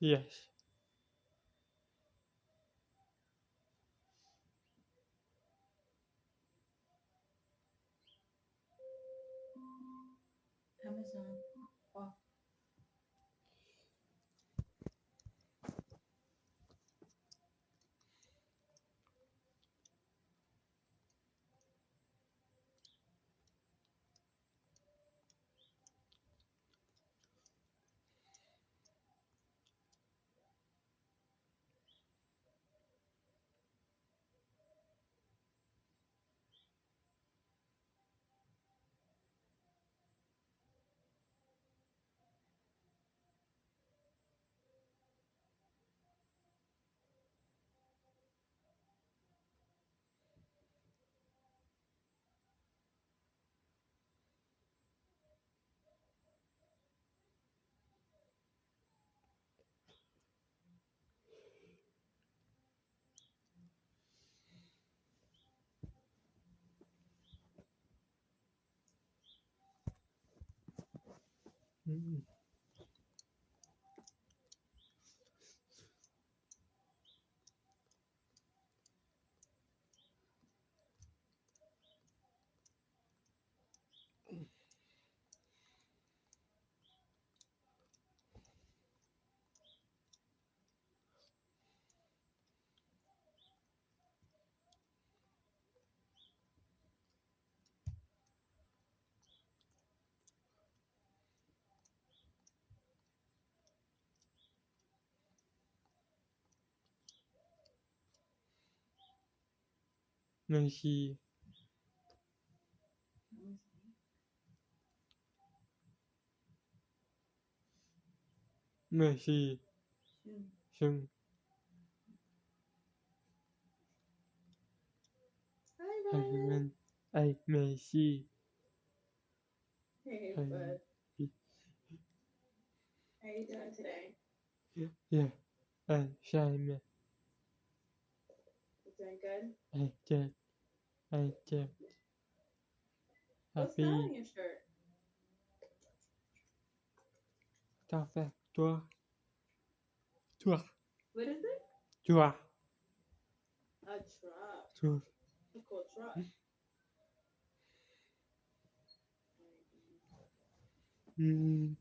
Yes. Amazon. Oh. Mm. Merci. Merci. Shung. Hi, Ryan. Everyone. I merci. Hey, I, bud. How you doing today? yeah. And shine. You doing good? I get. I get What's that happy. on your shirt? Ta fait. Toi. Toi. What is it? Toi. A truck. Toi. A cool truck. Mm.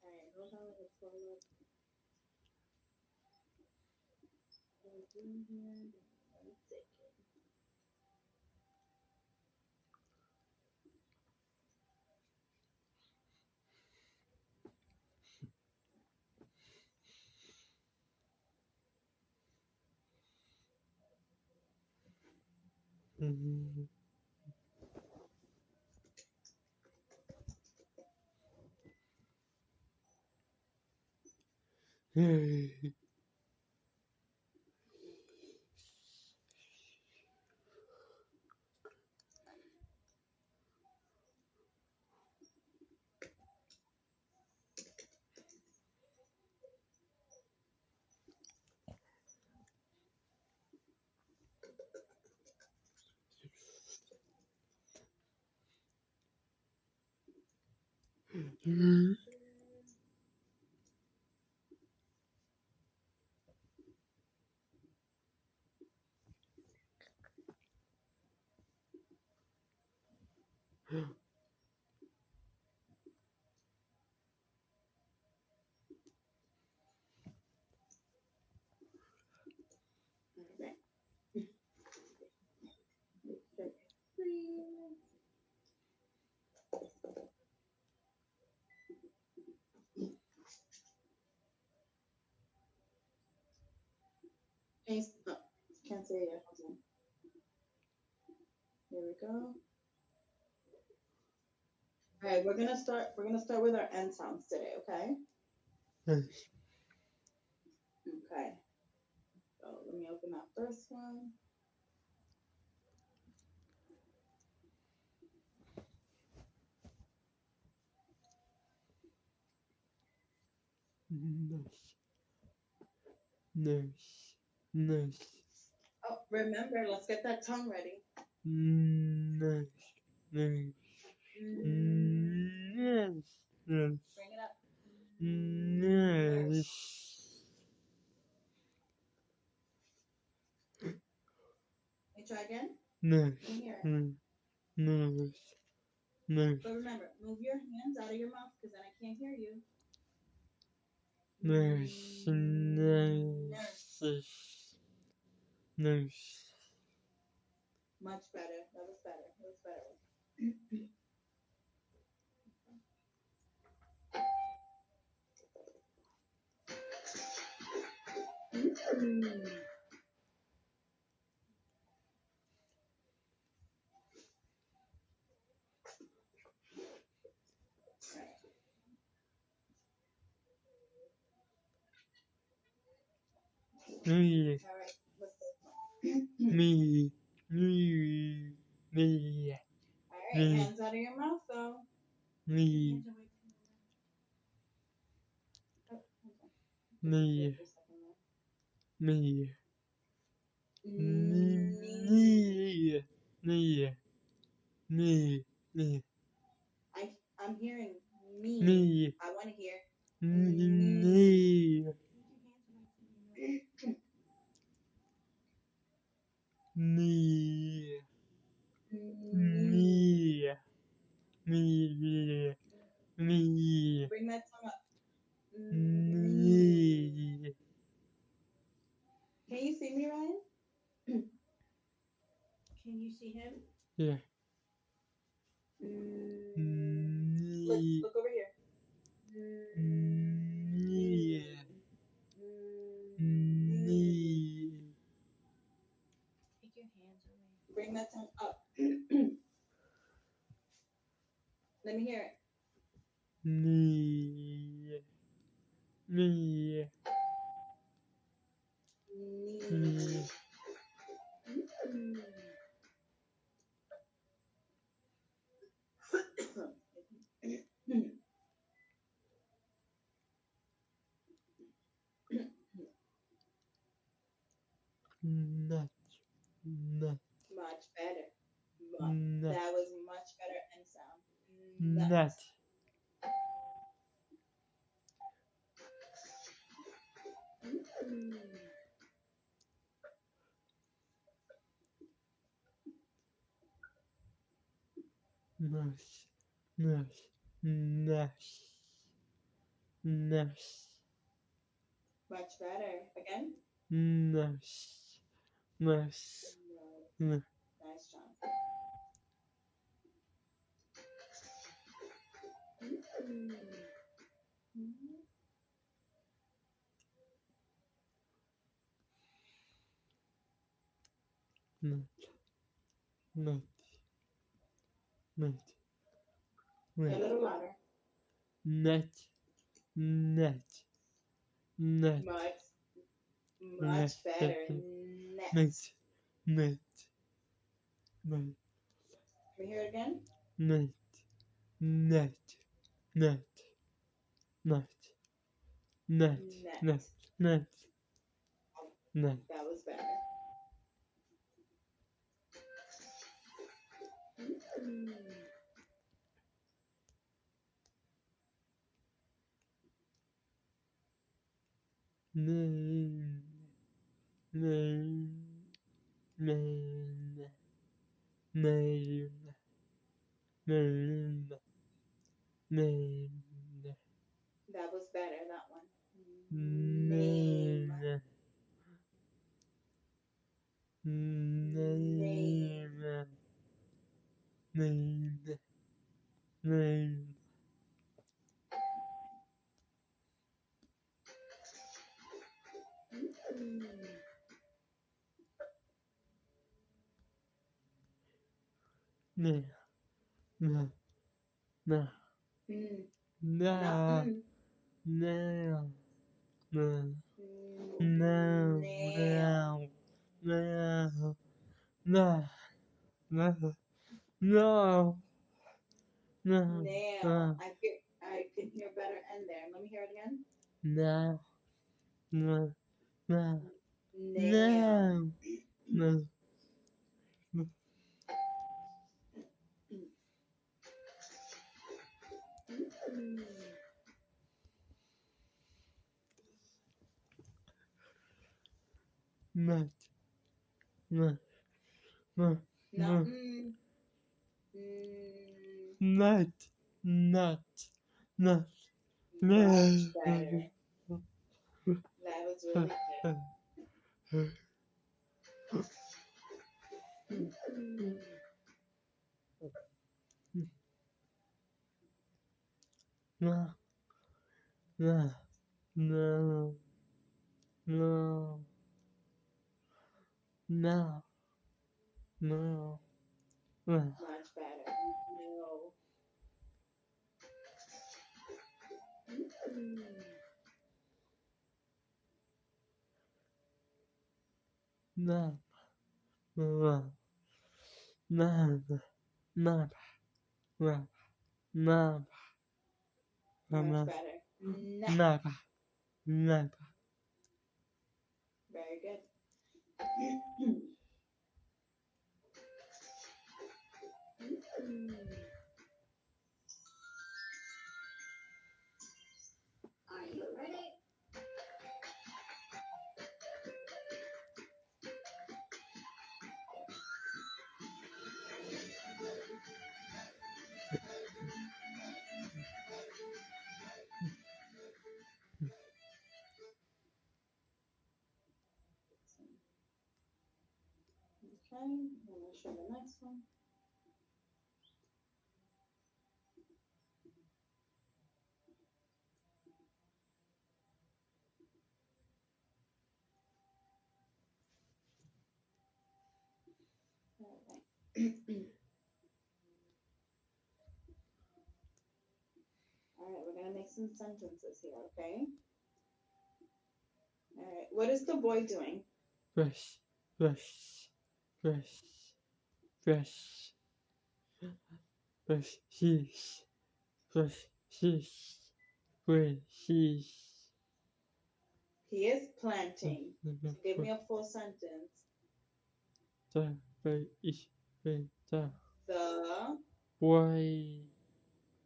Alright, hold on. Let me pull up. What I'm doing here. One second. Mm. Hey. Alright. Check screen. Hey, oh, can't say it yet. Hold on. Here we go. Alright, we're gonna start. We're gonna start with our end sounds today. Okay. Yes. Okay. So let me open open that first one. Nice. Oh, remember, let's get that tongue ready. Nice. Bring it up. You try again? Let me hear it. But remember, move your hands out of your mouth because then I can't hear you. Much better. That was better. That was better. All right. What's this one? All right. Hands out of your mouth, though. Hands away from your mouth. Oh, hold on. I'm hearing me. I want to hear me. Bring that tongue up. Can you see me, Ryan? Can you see him? Yeah. Look over here. Take your hands away. Bring that tongue up. Let me hear it. Much better. That was much better end sound. Nut. Nice. Much better. Again? Nice. Nice job. A little louder. Much better. Net. Can we hear it again? Net. That was better. That was better, that one. Name. Nail. no, no, no, no, Nail. I can hear better N there. Let me hear it again. no, no, no, Nail. no, no, not, no, no, No. no, not, not, not, Much no. better. That was really good. No, no, no, no, no, no, no, Much better. No. no, no, nada, nada, nada, nada, Much nada, better. Nah. nada, nada. Very good. Are you ready? Okay, I'm gonna show the next one. Okay. All right, we're gonna make some sentences here, okay? All right, what is the boy doing? Brush, brush, brush, brush, brush, sheesh, brush, sheesh, brush, sheesh. He is planting. So give me a full sentence. Da, bei, ich, bei, da. The Boy,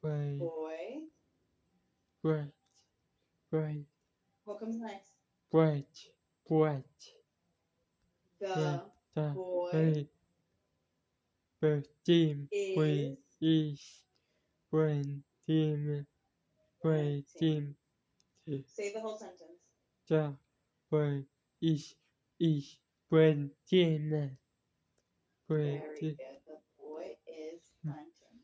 boy, boy. bright, bright, What comes next? bright, bright, bright, The da, boy bei, bei, team, bei, is ich, brain, team, bei, planting. team, Say the whole sentence. da, bei, ich, brain, team, bei, Very team. good. The boy is planting.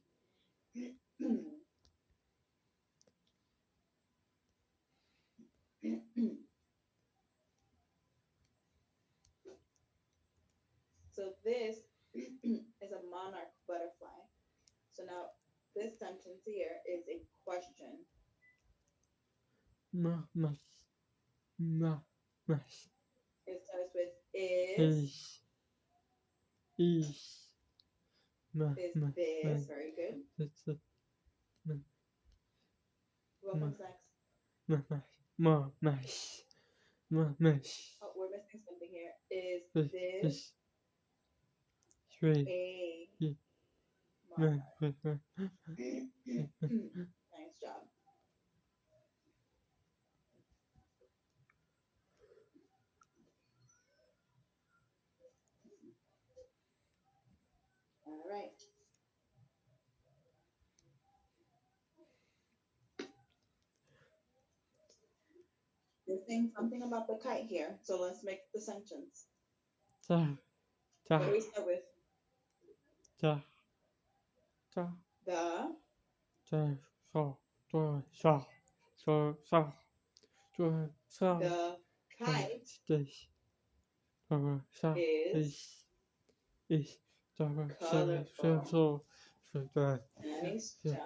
So this is a monarch butterfly. So now this sentence here is a question. Ma, mas, ma, mas, It starts with is ich, ma, ma, this. Very good. that's a, What ma, comes next? ma, ma, mas, ma, mas. Oh, we're missing something here. Is This, this three, a monarch? Nice job. All right. They're saying something about the kite here. So let's make the sentence. da, da, What do we start with? da, da, The da, so, da, so, so, so, so, so, the kite this, da, so, is is, da, so, colorful. so, da, Nice so, job.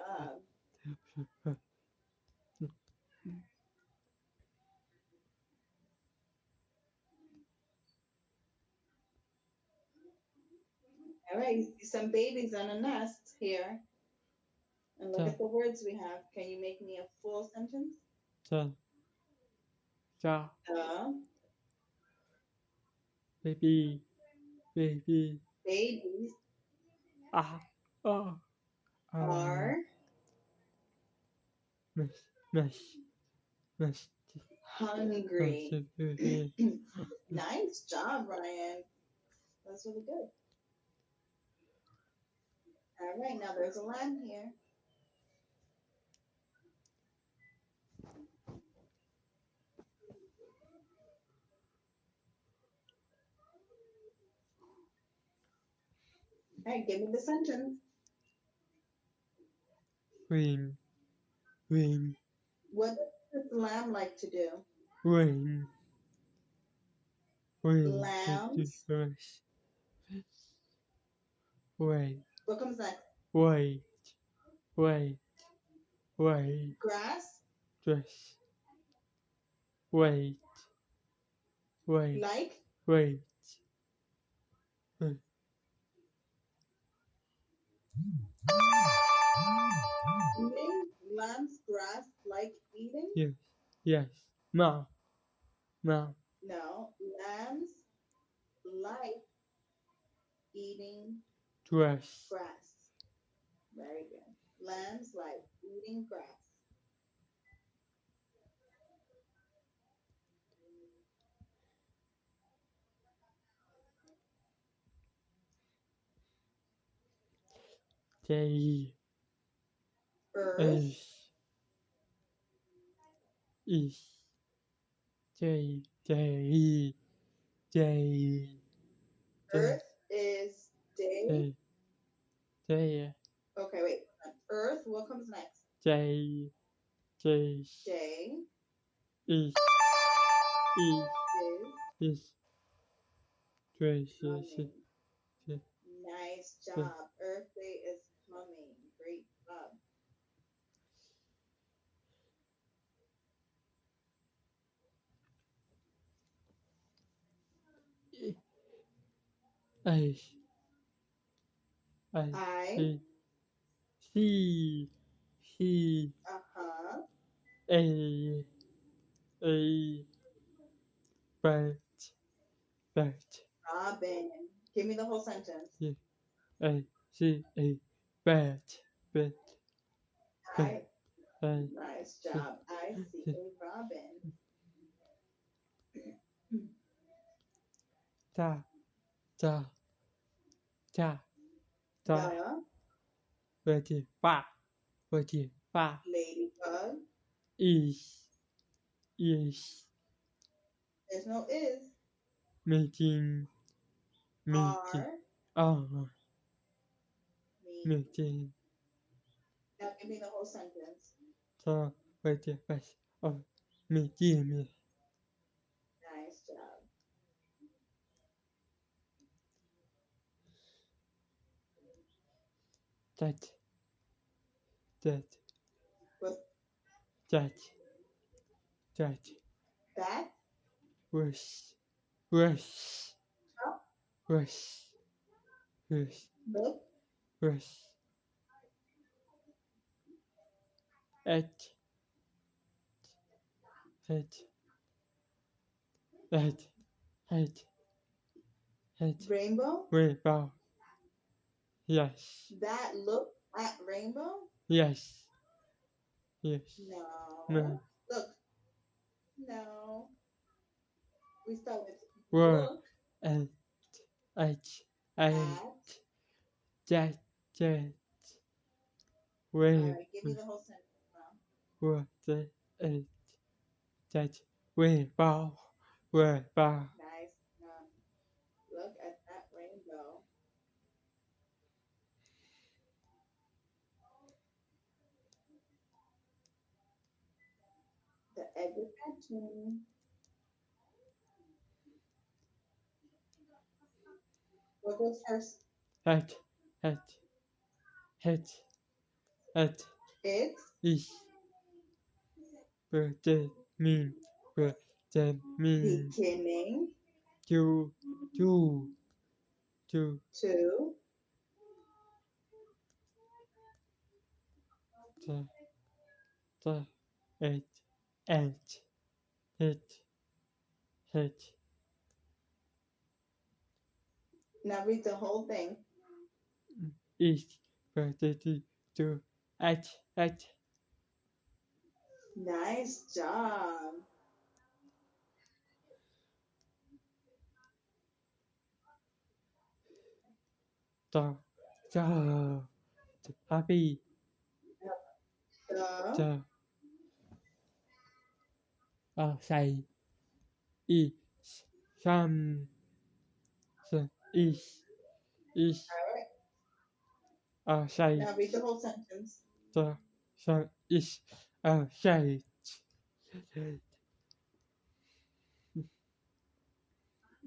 All right, you see some babies on a nest here. And look at the words we have. Can you make me a full sentence? the The baby babies ah are mesh hungry. Nice job, Ryan. That's really good. All right, now there's a lamb here. All right, give me the sentence. Rain. What does the lamb like to do? Rain. Lambs. Wait. What comes next? Wait. Grass. Dress. Wait. Like. Eating. Lambs grass like eating? Yes. Ma. No. Lambs like eating Dress. grass. Very good. Lambs like eating grass. J. Earth. Is. J. Earth is day. J. Okay, wait. Earth. What comes next? J. Day Is. is Dress. coming. Nice job. Earth Day is coming. Great job. I. C. Uh-huh. A. Bird. Robin. Give me the whole sentence. Bird. Nice job. I see a robin. Da. Ladybug. Is. There's no is. Meeting. Are. Meeting. Now give me the whole sentence. Meeting. Nice job. That. What? That. That. Rush. Up. Look. At. Rainbow. Rainbow. Yes. That look at rainbow. Yes. No. Look. No. We start with Word. look At. at. That. Alright, give me the whole sentence now. That. Rainbow. Nice. Look at that rainbow. The egg is hatching. What goes first? At. It's Is. Mean. beginning To. to the, it, ant, it, Now read the whole thing. it, related to, at, Nice job. the, happy, The say, is, some, is, all right. say, Now read the whole sentence. the sun is, say,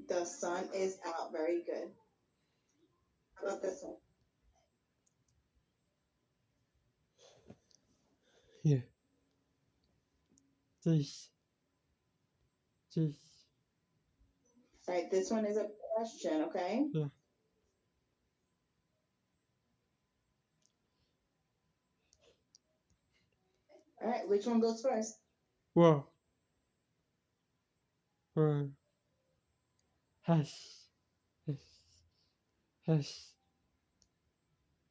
The sun is out. Very good. How about this one? yeah, this, All right, this one is a question, okay? yeah, All right, which one goes first? whoa, has, has,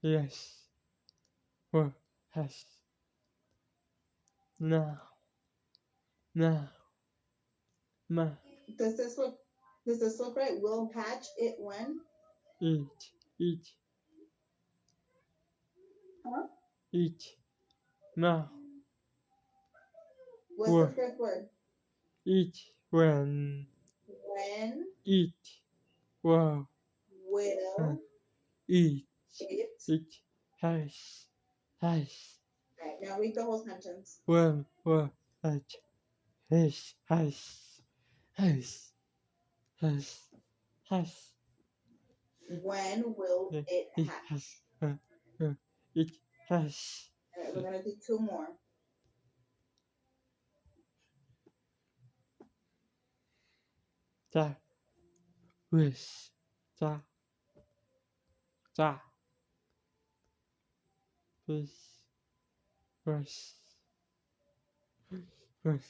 yes, whoa, has, now, ma, Does this look right? Will hatch it when? eat, Huh? eat, now, What's whoa, the first word? eat, when, When eat, whoa, will eat, it? has, All right, now read the whole sentence. when, at, has, has, When will it it hatch? it has, All right, we're gonna do two more. the, with, the, with, was, was,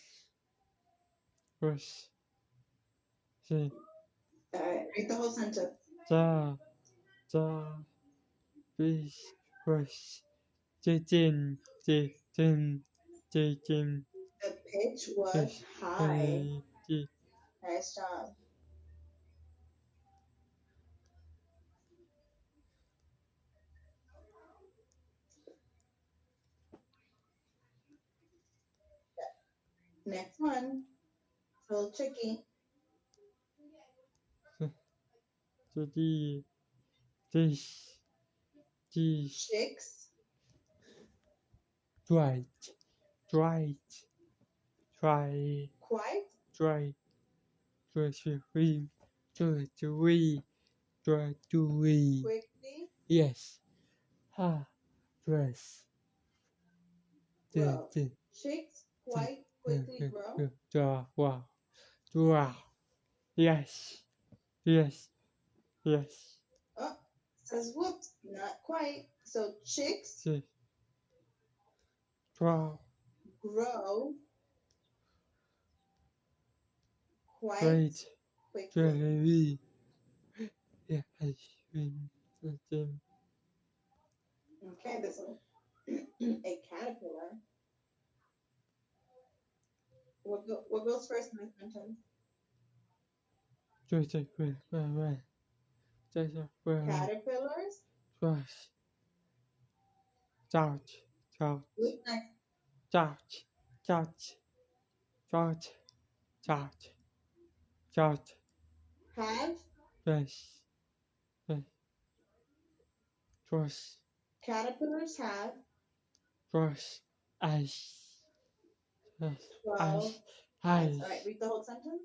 was, the, All right, read the whole sentence. the, with, was, the, the, The pitch was high. Nice job. Next one. It's a little tricky. the, this, Chicks right, try, quite try, three, quickly yes, dress, grow. Chicks quite quickly grow. wow, yes, yes, Oh, says whoops, not quite. So chicks draw, grow quite great, quickly. yes, Okay, this one. A caterpillar. What goes first in this sentence? Caterpillars. dress, couch, What's next? couch, couch, couch, Have. dress, dress, Caterpillars have dress, ice, ice, 12 eyes. All right, read the whole sentence.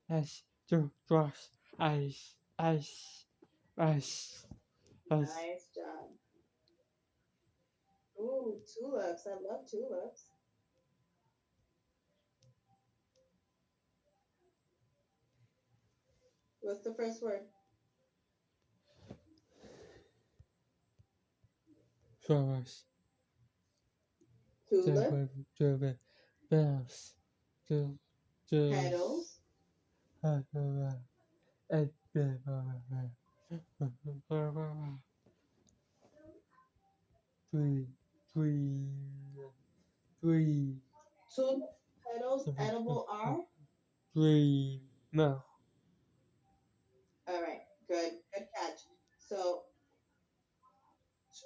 as to dress, ice, Nice job. Ooh, tulips. I love tulips. What's the first word? flowers, tulip, bells, to petals, tree, tree, tree, tulip, petals, edible are. no, All right, good catch. So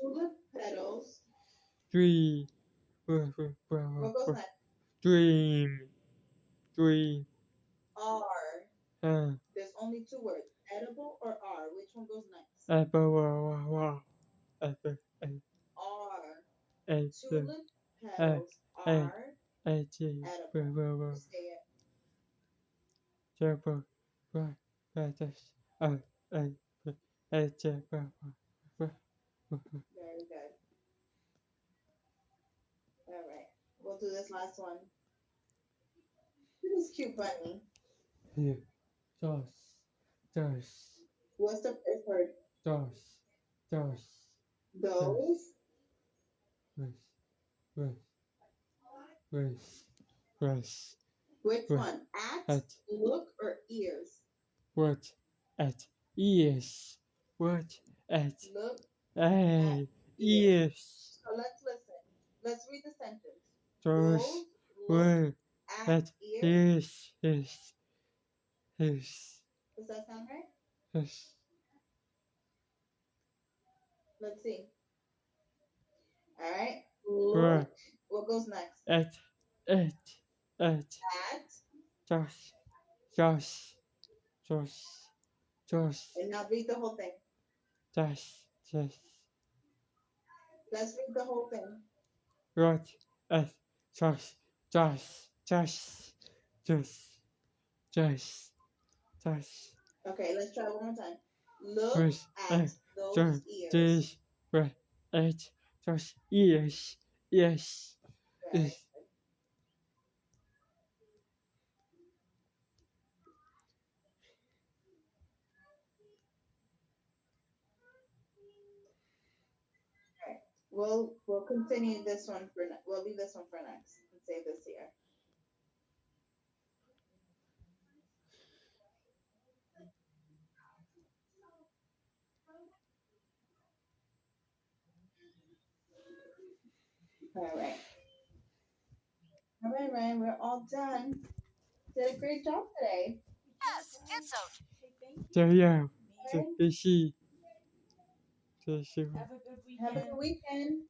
tulip petals. tree, What goes next? dream, dream, Are. There's only two words, edible or are. Which one goes next? apple, Are. apple, Tulip petals are edible. You say it. Very good. All right. We'll do this last one. This is cute bunny. Here, those, What's the first word? those, Those. race, Which Right. one? At, look, or ears? what, at, ears, what, at, Look, a, ears, So let's listen. Let's read the sentence. those, Those look were, at at, ears. is, Does that sound right? Let's see. All right. Look. Right. What goes next? At, At. just, And now read the whole thing. just, Let's read the whole thing. what, at, just, Okay, let's try one more time. Look was, at those ears. this, right, at, just, ears, yes, Very is, good. We'll continue this one for we'll leave this one for next and save this here. All right. All right, Ryan, we're all done. Did a great job today. Yes, it's okay. so yeah, Okay. is she, Have a good weekend. Have a good weekend.